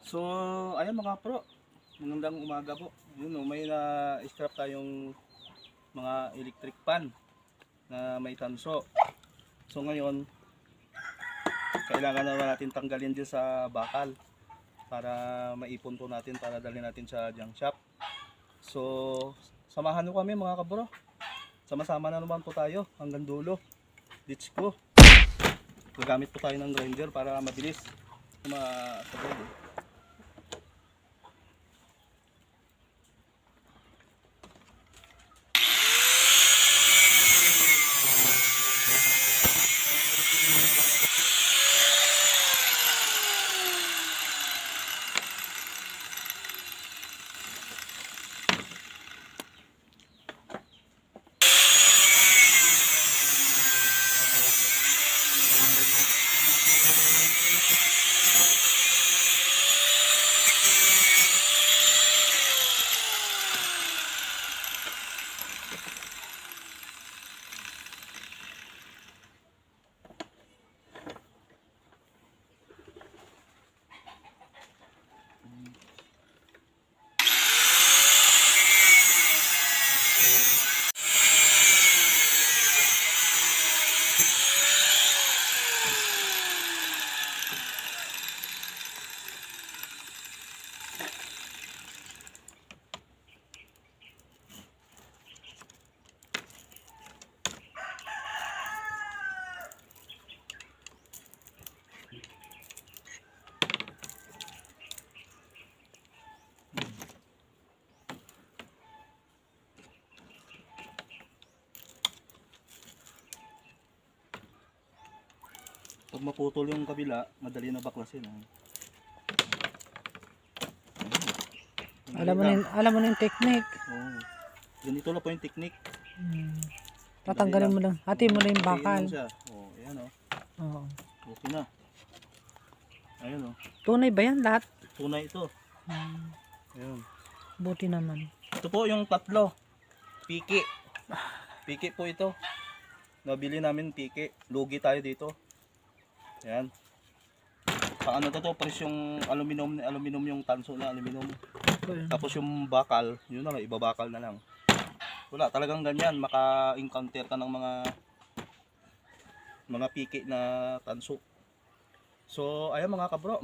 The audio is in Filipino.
So, ayan mga pro, magandang umaga po. Yun, may na-scrap tayong mga electric pan na may tanso. So ngayon, kailangan naman natin tanggalin din sa bakal para maipon po natin, para dalhin natin sa junk shop. So, samahan nyo kami mga kabro. Sama-sama na naman po tayo hanggang dulo. Let's go. Gagamit po tayo ng grinder para mabilis matagod. Pag maputol yung kabila, madali na baklasin. Alam mo na yung technique. Oh, ganito lang po yung technique. Tatanggalin mo lang. Hati mo na yung bakal. Oh, ayan oh. Oo. Okay na. Ayan oh. Tunay ba yan lahat? Tunay ito. Ayan. Buti naman. Ito po yung tatlo. Piki. Piki po ito. Nabili namin piki. Lugi tayo dito. Ayan. Paano to presyong aluminum yung tanso na aluminum. Tapos yung bakal, yun na lang, ibabakal na lang. Wala, talagang ganyan, maka-encounter ka ng mga piki na tanso. So, ayan mga kabro,